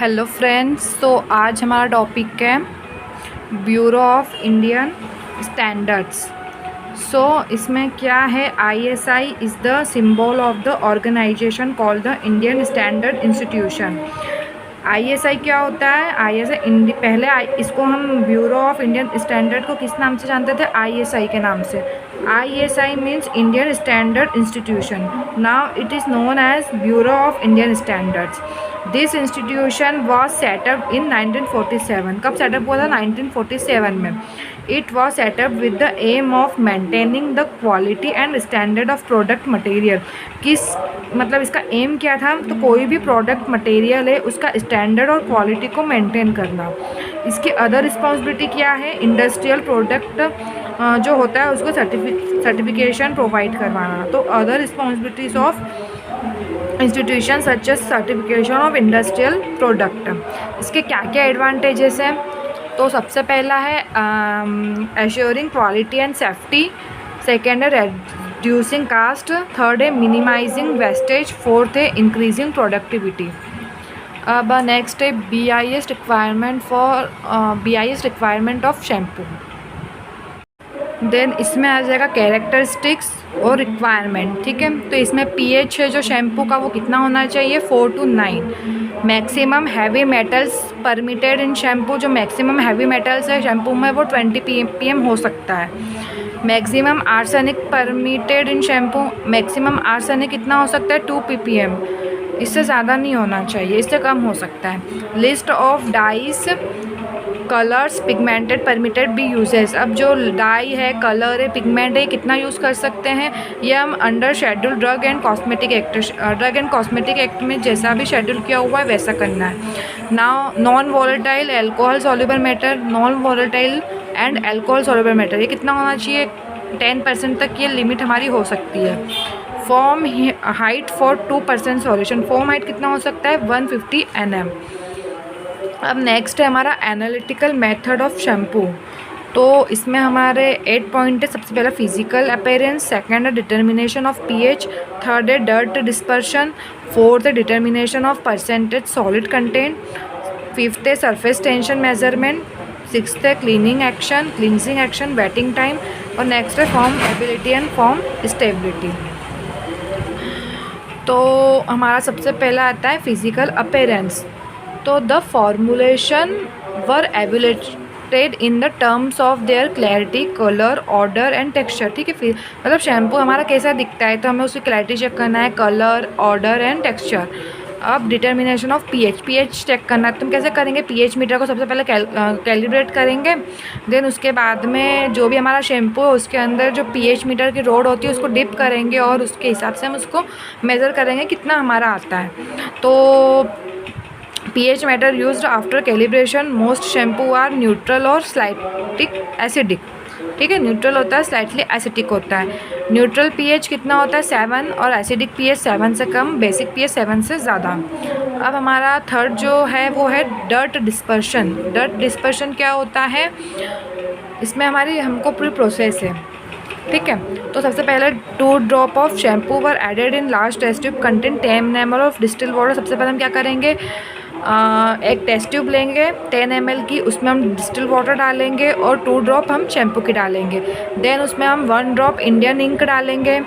Hello friends, तो आज हमारा टॉपिक है ब्यूरो ऑफ इंडियन स्टैंडर्ड्स। इसमें क्या है, ISI is the symbol of the organisation called the Indian standard institution. ISI क्या होता है? आईएसआई पहले इसको हम ब्यूरो ऑफ इंडियन स्टैंडर्ड को किस नाम से जानते थे? आईएसआई के नाम से। ISI means Indian standard Institution. Now it is known as Bureau of Indian Standards. This institution was set up in 1947। कब सेटअप हुआ था? 1947 में। It was set up with the aim of maintaining the quality and standard of product material. मतलब इसका M क्या था? तो कोई भी प्रोडक्ट मटेरियल है उसका स्टैंडर्ड और क्वालिटी को मेंटेन करना। इसकी अदर रिस्पॉन्सिबिलिटी क्या है? इंडस्ट्रियल प्रोडक्ट जो होता है उसको सर्टिफिकेशन प्रोवाइड करवाना। तो other responsibilities of institution such as certification of industrial product. इसके क्या क्या एडवांटेजेस हैं? तो सबसे पहला है assuring quality and safety, second है reducing cost, थर्ड है मिनिमाइजिंग वेस्टेज, फोर्थ है इंक्रीजिंग प्रोडक्टिविटी। अब नेक्स्ट है BIS requirement of shampoo. Then इसमें आ जाएगा कैरेक्टरिस्टिक्स और रिक्वायरमेंट। ठीक है, तो इसमें pH है जो शैम्पू का वो कितना होना चाहिए? 4 to 9। Maximum heavy metals permitted in shampoo, जो मैक्सिमम हैवी मेटल्स है शैम्पू में वो 20 ppm हो सकता है। Maximum arsenic permitted in shampoo, maximum arsenic कितना हो सकता है? 2 ppm। इससे ज़्यादा नहीं होना चाहिए, इससे कम हो सकता है। List of dice, colours, pigmented permitted भी यूजेस। अब जो डाई है, कलर है, पिगमेंट है, कितना यूज़ कर सकते हैं? ये हम under schedule drug and cosmetic act में जैसा भी शेड्यूल किया हुआ है वैसा करना है। Now non volatile alcohol soluble matter, non volatile and alcohol soluble matter ये कितना होना चाहिए? 10% तक ये लिमिट हमारी हो सकती है। Form height for 2% solution, form height कितना हो सकता है? 150 nm। अब नेक्स्ट है हमारा एनालिटिकल मेथड ऑफ शैम्पू। तो इसमें हमारे 8 पॉइंट है। सबसे पहला फिजिकल अपीयरेंस, सेकंड है डिटर्मिनेशन ऑफ pH, थर्ड है डर्ट डिस्पर्शन, फोर्थ है determination of percentage solid content, fifth है सरफेस टेंशन मेजरमेंट, सिक्स्थ है cleaning action, cleansing action, wetting time, और नेक्स्ट है foam ability and foam stability. तो हमारा सबसे पहला आता है फिजिकल अपीयरेंस। तो the formulation were evaluated in the terms of their clarity, colour, odour and texture. ठीक है, फिर मतलब शैम्पू हमारा कैसा दिखता है तो हमें उसकी क्लैरिटी चेक करना है, कलर, ऑर्डर एंड टेक्सचर। अब डिटर्मिनेशन ऑफ pH चेक करना है। तुम कैसे करेंगे? pH मीटर को सबसे पहले कैलिब्रेट करेंगे। देन उसके बाद में जो भी हमारा शैम्पू है उसके अंदर जो pH मीटर की रोड होती है उसको डिप करेंगे और उसके हिसाब से हम उसको मेज़र करेंगे कितना हमारा आता है। तो pH meter used after calibration, most shampoo are neutral और स्लाइटली एसिडिक। ठीक है, न्यूट्रल होता है, स्लाइटली एसिडिक होता है। न्यूट्रल pH कितना होता है? 7, और एसिडिक pH 7 से कम, बेसिक pH 7 से ज़्यादा। अब हमारा थर्ड जो है वो है डर्ट डिस्पर्शन। डर्ट डिस्पर्शन क्या होता है? इसमें हमारी हमको पूरी प्रोसेस है। ठीक है, तो सबसे पहले 2 drop of shampoo were added in large test tube content 10 ml of distil water. सबसे पहले हम क्या करेंगे? एक टेस्ट ट्यूब लेंगे 10 ml की, उसमें हम डिस्टिल वाटर डालेंगे और 2 ड्रॉप हम शैम्पू की डालेंगे। देन उसमें हम 1 ड्रॉप इंडियन इंक डालेंगे।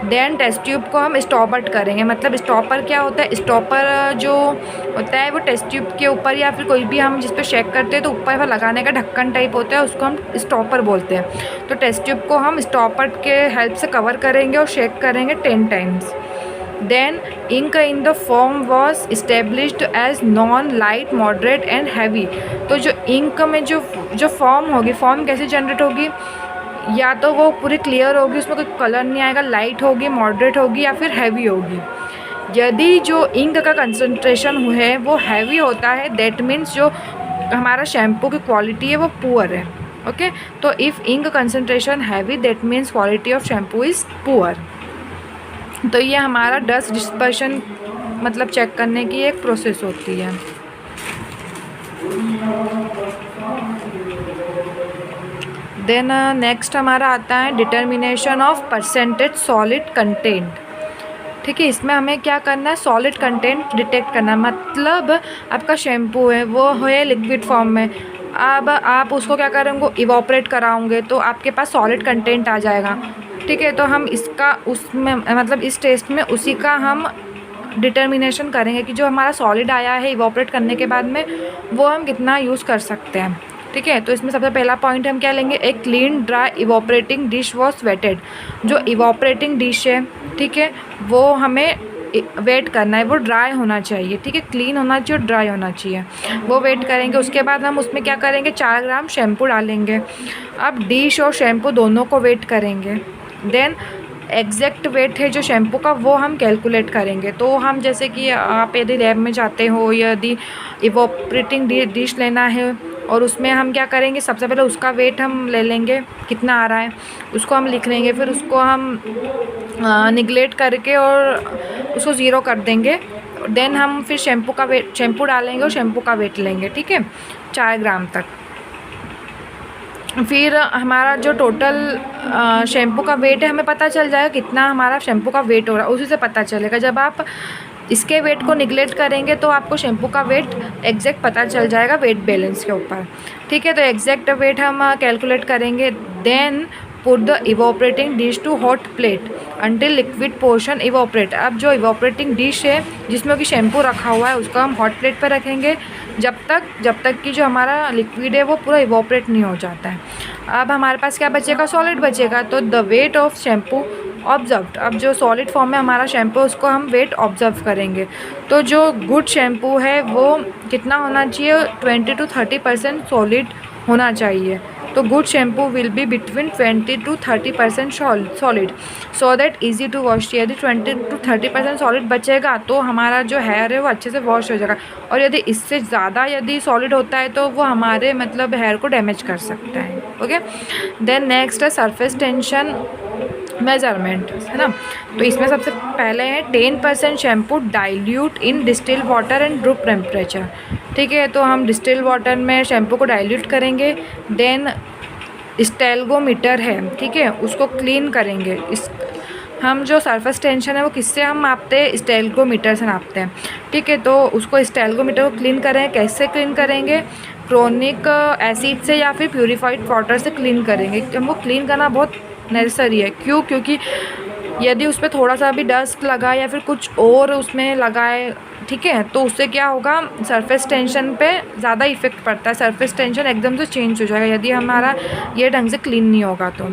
देन टेस्ट ट्यूब को हम स्टॉपर करेंगे। मतलब स्टॉपर क्या होता है? स्टॉपर जो होता है वो टेस्ट ट्यूब के ऊपर या फिर कोई भी हम जिस पे शेक करते हैं तो ऊपर लगाने का ढक्कन टाइप होता है, उसको हम स्टॉपर बोलते हैं। तो टेस्ट ट्यूब को हम स्टॉपर के हेल्प से कवर करेंगे और शेक करेंगे 10 times. Then ink in the form was established as non-light, moderate and heavy। तो जो इंक में जो फॉर्म होगी, फॉर्म कैसे जनरेट होगी? या तो वो पूरी क्लियर होगी, उसमें कोई कलर नहीं आएगा, लाइट होगी, मॉडरेट होगी या फिर हैवी होगी। यदि जो इंक का कंसनट्रेशन है वो हैवी होता है, दैट मीन्स जो हमारा शैम्पू की क्वालिटी है वो पुअर है। ओके, तो if ink concentration heavy that means quality of shampoo is poor. तो ये हमारा डस्ट डिस्पर्शन मतलब चेक करने की एक प्रोसेस होती है। देन नेक्स्ट हमारा आता है determination of percentage solid content. ठीक है, इसमें हमें क्या करना है, सॉलिड कंटेंट डिटेक्ट करना है। मतलब आपका शैम्पू है वो है लिक्विड फॉर्म में, अब आप उसको क्या करेंगे, इवॉपरेट कराओगे तो आपके पास सॉलिड कंटेंट आ जाएगा। ठीक है, तो हम इसका उसमें मतलब इस टेस्ट में उसी का हम डिटर्मिनेशन करेंगे कि जो हमारा सॉलिड आया है इवॉपरेट करने के बाद में वो हम कितना यूज़ कर सकते हैं। ठीक है, तो इसमें सबसे पहला पॉइंट हम क्या लेंगे, एक clean dry evaporating dish was weighed. जो इवॉपरेटिंग डिश है, ठीक है, वो हमें वेट करना है, वो ड्राई होना चाहिए। ठीक है, क्लीन होना चाहिए और ड्राई होना चाहिए, वो वेट करेंगे। उसके बाद हम उसमें क्या करेंगे, 4 ग्राम शैम्पू डालेंगे। अब डिश और शैम्पू दोनों को वेट करेंगे। देन एग्जैक्ट वेट है जो शैम्पू का वो हम कैलकुलेट करेंगे। तो हम जैसे कि आप यदि लैब में जाते हो, यदि इवोपरेटिंग डिश लेना है और उसमें हम क्या करेंगे, सबसे पहले उसका वेट हम ले लेंगे कितना आ रहा है, उसको हम लिख लेंगे। फिर उसको हम निगलेक्ट करके और उसको ज़ीरो कर देंगे। देन हम फिर शैम्पू डालेंगे और शैम्पू का वेट लेंगे। ठीक है, 4 ग्राम तक। फिर हमारा जो टोटल शैम्पू का वेट है हमें पता चल जाएगा कितना हमारा शैम्पू का वेट हो रहा है, उसी से पता चलेगा। जब आप इसके वेट को निगलेक्ट करेंगे तो आपको शैम्पू का वेट एग्जैक्ट पता चल जाएगा वेट बैलेंस के ऊपर। ठीक है, तो एग्जैक्ट वेट हम कैलकुलेट करेंगे। Then put the evaporating dish to hot plate until liquid portion evaporate. अब जो इवोपरेटिंग डिश है जिसमें कि शैम्पू रखा हुआ है उसको हम हॉट प्लेट पर रखेंगे जब तक कि जो हमारा लिक्विड है वो पूरा इवोपरेट नहीं हो जाता है। अब हमारे पास क्या बचेगा, सॉलिड बचेगा। तो the weight of shampoo observed, अब जो सॉलिड फॉर्म में हमारा शैम्पू है उसको हम वेट ऑब्जर्व करेंगे। तो जो गुड शैम्पू है वो कितना होना चाहिए, 20 to 30% सॉलिड होना चाहिए। तो good shampoo will be between 20 to 30% solid so that easy to wash. यदि 20 to 30% सॉलिड बचेगा तो हमारा जो हेयर है वो अच्छे से वॉश हो जाएगा। और यदि इससे ज़्यादा यदि सॉलिड होता है तो वो हमारे मतलब हेयर को डैमेज कर सकता है। ओके, देन नेक्स्ट है सरफेस टेंशन मेजरमेंट, है ना। तो इसमें सबसे पहले है 10% shampoo dilute in distil water and room temperature. ठीक है, तो हम डिस्टिल वाटर में शैम्पू को डाइल्यूट करेंगे। देन स्टेल्गोमीटर है, ठीक है, उसको क्लीन करेंगे। इस हम जो सरफेस टेंशन है वो किससे हम मापते हैं, स्टेल्गोमीटर से नापते हैं। ठीक है, तो उसको स्टेल्गोमीटर को क्लीन करें, कैसे क्लीन करेंगे, क्लोरिक एसिड से या फिर प्यूरिफाइड वाटर से क्लीन करेंगे। हमको क्लीन करना बहुत नेसेसरी है। क्यों, क्योंकि यदि उस पर थोड़ा सा भी डस्ट लगा या फिर कुछ और उसमें लगाए, ठीक है, तो उससे क्या होगा, सरफेस टेंशन पे ज़्यादा इफेक्ट पड़ता है। सरफेस टेंशन एकदम से चेंज हो जाएगा यदि हमारा ये ढंग से क्लीन नहीं होगा तो।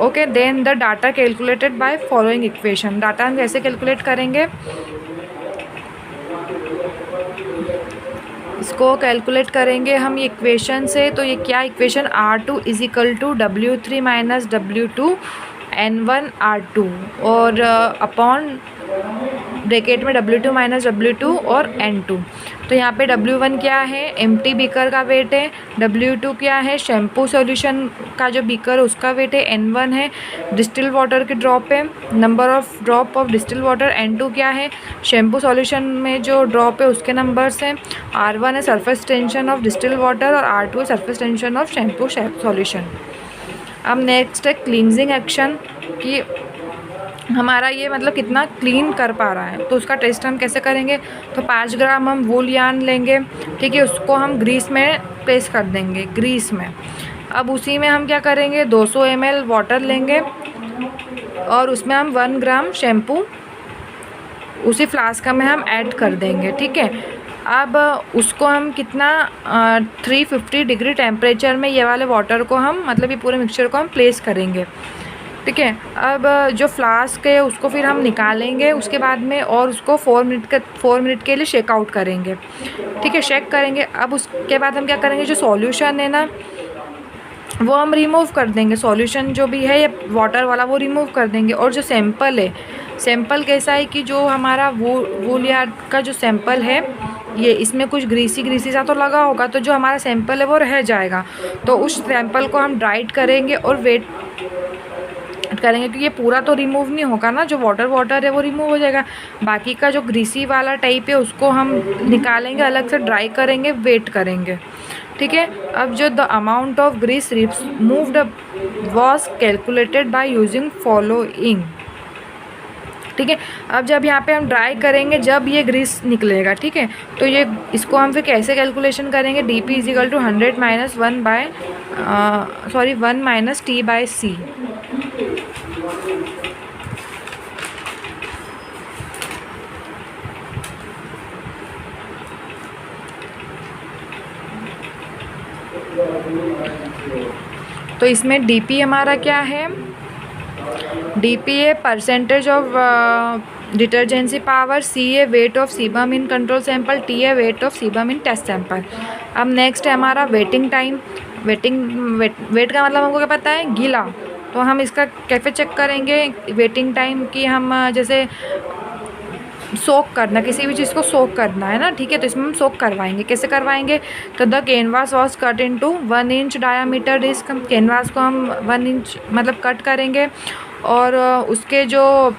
Okay, then the data calculated by following equation. Data हम कैसे कैलकुलेट करेंगे, इसको कैलकुलेट करेंगे हम इक्वेशन से। तो ये क्या equation, R2 = W3 - W2 N1 R2 और अपॉन ब्रैकेट में W2 - W2 और N2। तो यहाँ पे W1 क्या है, एम्प्टी बीकर का वेट है। W2 क्या है, शैम्पू सॉल्यूशन का जो बीकर है उसका वेट है। N1 है डिस्टिल वाटर की ड्रॉप है, number of drop of distil water. N2 क्या है, शैम्पू सॉल्यूशन में जो ड्रॉप है उसके नंबर्स हैं। R1 है surface tension of distil water और R2 है surface tension of shampoo solution. अब नेक्स्ट है क्लींजिंग एक्शन, कि हमारा ये मतलब कितना क्लीन कर पा रहा है। तो उसका टेस्ट हम कैसे करेंगे, तो 5 ग्राम हम वूल यार्न लेंगे। ठीक है, उसको हम ग्रीस में प्लेस कर देंगे, ग्रीस में। अब उसी में हम क्या करेंगे, 200 ml वाटर लेंगे और उसमें हम 1 ग्राम शैम्पू उसी फ्लास्क में हम ऐड कर देंगे। ठीक है, अब उसको हम कितना 350 डिग्री टेम्परेचर में ये वाले वाटर को हम मतलब ये पूरे मिक्सचर को हम प्लेस करेंगे। ठीक है, अब जो फ्लास्क है उसको फिर हम निकालेंगे उसके बाद में और उसको 4 मिनट के लिए शेक आउट करेंगे। ठीक है, शेक करेंगे। अब उसके बाद हम क्या करेंगे, जो सॉल्यूशन है ना वो हम रिमूव कर देंगे। सॉल्यूशन जो भी है ये वाटर वाला वो रिमूव कर देंगे। और जो सैंपल है, सैंपल कैसा है कि जो हमारा वूल यार्ड का जो सैंपल है ये इसमें कुछ ग्रीसी सा तो लगा होगा, तो जो हमारा सैंपल है वो रह जाएगा। तो उस सैंपल को हम ड्राइड करेंगे और वेट करेंगे, क्योंकि ये पूरा तो रिमूव नहीं होगा ना, जो वाटर है वो रिमूव हो जाएगा। बाकी का जो ग्रीसी वाला टाइप है उसको हम निकालेंगे, अलग से ड्राई करेंगे, वेट करेंगे। ठीक है, अब जो the amount of grease removed was calculated by using following. ठीक है। अब जब यहाँ पे हम ड्राई करेंगे जब ये ग्रीस निकलेगा, ठीक है, तो ये इसको हम फिर कैसे कैलकुलेशन करेंगे, D P is equal to 100 minus 1 minus T by C. तो इसमें डी पी हमारा क्या है, डी पी है percentage of detergency power, C है weight of sebum in control sample, T है weight of sebum in test sample. अब next है हमारा वेटिंग टाइम। वेट का मतलब हमको क्या पता है, गीला, तो हम इसका कैसे चेक करेंगे वेटिंग टाइम की, हम जैसे सोक करना, किसी भी चीज़ को सोक करना है ना, ठीक है, तो इसमें हम सोक करवाएंगे। कैसे करवाएंगे, तो the canvas was cut into 1 inch diameter disc. Canvas को हम 1 इंच मतलब कट करेंगे और उसके जो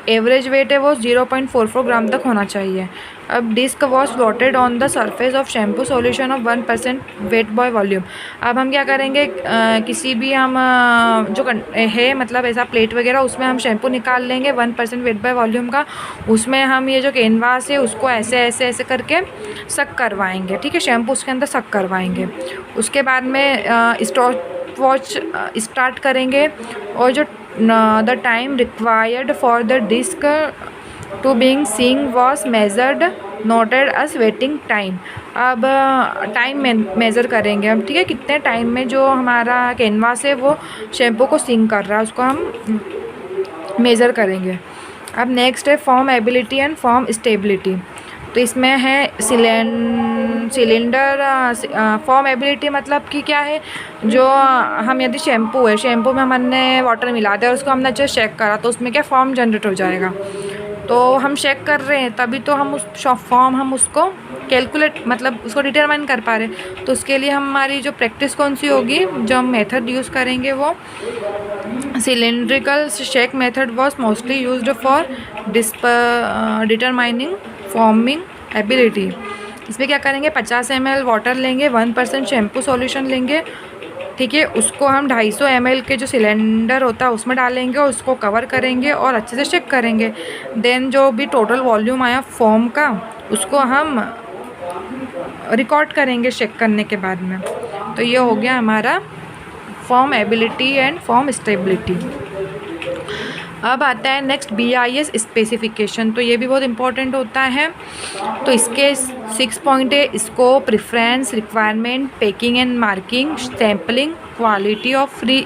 एवरेज वेट है वो 0.44 ग्राम तक होना चाहिए। अब disc was floated on the surface of shampoo solution of 1% weight by volume. अब हम क्या करेंगे, किसी भी हम जो है मतलब ऐसा प्लेट वगैरह, उसमें हम शैम्पू निकाल लेंगे 1% वेट बाय वॉल्यूम का, उसमें हम ये जो कैनवास है उसको ऐसे ऐसे ऐसे करके सक करवाएंगे, ठीक है, शैम्पू उसके अंदर सक करवाएंगे। उसके बाद में स्टॉप वॉच स्टार्ट करेंगे और जो the time required for the disk to being seen was measured noted as waiting time। अब टाइम मेज़र करेंगे हम, ठीक है, कितने टाइम में जो हमारा कैनवास है वो शैम्पू को सिंक कर रहा है उसको हम मेज़र करेंगे। अब नेक्स्ट है foam ability and foam stability. तो इसमें है सिलेंडर फॉर्म एबिलिटी मतलब कि क्या है, जो हम यदि शैम्पू है, शैम्पू में हमने वाटर मिला दिया और उसको हमने अच्छे चेक करा तो उसमें क्या फॉर्म जनरेट हो जाएगा। तो हम चेक कर रहे हैं तभी तो हम उस फॉर्म हम उसको कैलकुलेट मतलब उसको डिटरमाइन कर पा रहे हैं। तो उसके लिए हमारी जो प्रैक्टिस कौन सी होगी, जो हम मेथड यूज़ करेंगे वो cylindrical shake method was mostly used for determining forming ability. इसमें क्या करेंगे, 50 ml वाटर लेंगे, 1% शैम्पू सॉल्यूशन लेंगे, ठीक है, उसको हम 250 ml के जो सिलेंडर होता है उसमें डालेंगे और उसको कवर करेंगे और अच्छे से चेक करेंगे। देन जो भी टोटल वॉल्यूम आया फॉर्म का उसको हम रिकॉर्ड करेंगे चेक करने के बाद में। तो ये हो गया हमारा form ability and foam stability. अब आता है नेक्स्ट BIS स्पेसिफिकेशन। तो ये भी बहुत इंपॉर्टेंट होता है। तो इसके 6 पॉइंट है, scope, preference, requirement, packing and marking, sampling, quality of free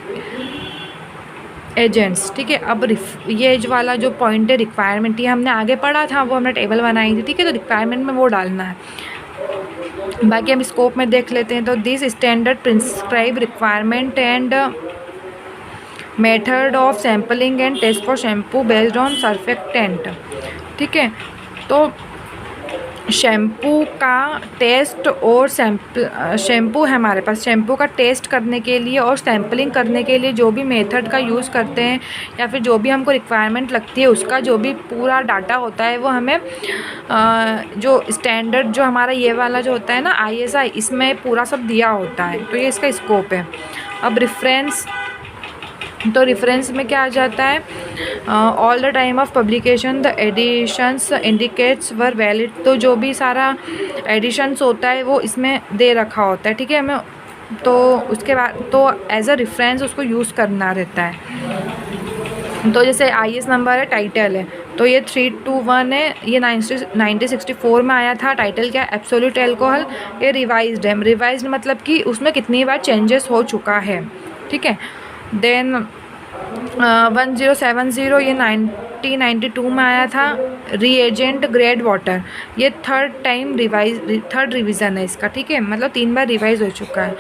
agents, ठीक है। अब ये जो वाला जो पॉइंट है रिक्वायरमेंट, ये हमने आगे पढ़ा था, वो हमने टेबल बनाई थी, ठीक है, तो रिक्वायरमेंट में वो डालना है। बाकी हम स्कोप में देख लेते हैं। तो this standard prescribe requirement and method of sampling and test for shampoo based on surfactant, ठीक है। तो शैम्पू का टेस्ट और शैम्पू है हमारे पास, शैम्पू का टेस्ट करने के लिए और सैम्पलिंग करने के लिए जो भी मेथड का यूज़ करते हैं या फिर जो भी हमको रिक्वायरमेंट लगती है उसका जो भी पूरा डाटा होता है वो हमें जो स्टैंडर्ड जो हमारा ये वाला जो होता है ना ISI, इसमें पूरा सब दिया होता है। तो ये इसका स्कोप है। अब रेफरेंस, तो रेफरेंस में क्या आ जाता है, all the time of publication the editions indicates were valid. तो जो भी सारा एडिशंस होता है वो इसमें दे रखा होता है, ठीक है, हमें तो उसके बाद तो एज अ रेफरेंस उसको यूज़ करना रहता है। तो जैसे IS नंबर है, टाइटल है, तो ये 321 है, ये 1964 में आया था। टाइटल क्या है, एब्सोल्यूट अल्कोहल। ये रिवाइज्ड है, रिवाइज्ड मतलब कि उसमें कितनी बार चेंजेस हो चुका है, ठीक है। देन 1070 ये 1992 में आया था। रीएजेंट ग्रेड वाटर, ये थर्ड रिवीजन है इसका, ठीक है, मतलब 3 बार रिवाइज हो चुका है।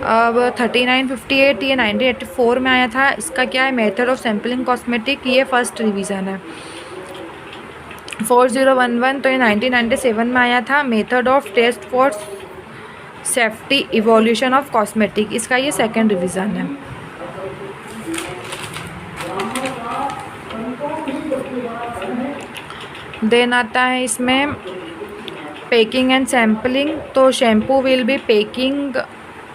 अब 3958 ये 1984 में आया था। इसका क्या है, मेथड ऑफ सैम्पलिंग कॉस्मेटिक, ये फर्स्ट रिवीजन है। 4011 तो ये 1997 में आया था। Method of test for safety evolution of cosmetic, इसका ये सेकेंड रिवीजन है। देन आता है इसमें पैकिंग एंड सैम्पलिंग। तो shampoo will be packing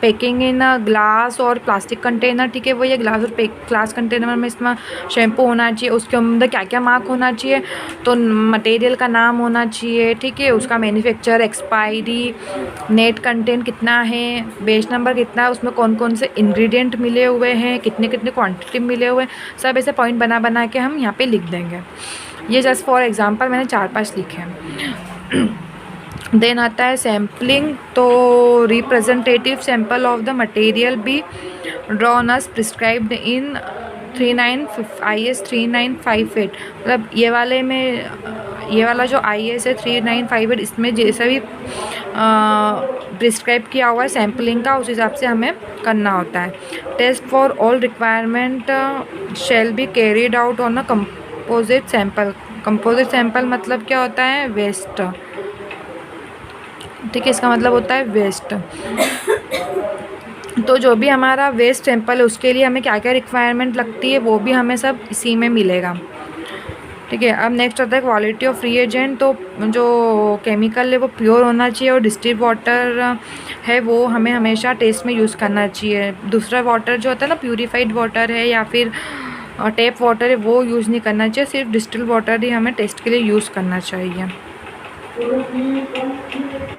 packing in glass और प्लास्टिक कंटेनर, ठीक है, वो ये ग्लास और ग्लास कंटेनर में इसमें शैम्पू होना चाहिए, उसके अंदर क्या क्या मार्क होना चाहिए, तो मटेरियल का नाम होना चाहिए, ठीक है, उसका मैन्युफैक्चर, एक्सपायरी, नेट कंटेंट कितना है, बेच नंबर कितना है, उसमें कौन कौन से इंग्रेडिएंट मिले हुए हैं, कितने कितने क्वांटिटी मिले हुए हैं, सब ऐसे पॉइंट बना बना के हम यहाँ पे लिख देंगे। ये जस्ट फॉर एग्जांपल मैंने 4-5 लिखे हैं। देन आता है सैम्पलिंग, तो representative sample of the material be drawn us prescribed in 39 IS 3958, मतलब ये वाले में ये वाला जो IS है 3958, इसमें जैसा भी प्रिस्क्राइब किया हुआ है सैम्पलिंग का, उस हिसाब से हमें करना होता है। Test for all requirement shall be carried out on a composite sample. Composite sample मतलब क्या होता है, वेस्ट, ठीक है, इसका मतलब होता है वेस्ट। तो जो भी हमारा वेस्ट सैंपल है उसके लिए हमें क्या क्या रिक्वायरमेंट लगती है वो भी हमें सब इसी में मिलेगा, ठीक है। अब नेक्स्ट आता है क्वालिटी ऑफ रिएजेंट, तो जो केमिकल है वो प्योर होना चाहिए और डिस्टिल्ड वाटर है वो हमें हमेशा टेस्ट में यूज़ करना चाहिए। दूसरा वाटर जो होता है ना, प्यूरीफाइड वाटर है या फिर टैप वाटर है, वो यूज़ नहीं करना चाहिए, सिर्फ डिस्टिल्ड वाटर ही हमें टेस्ट के लिए यूज़ करना चाहिए।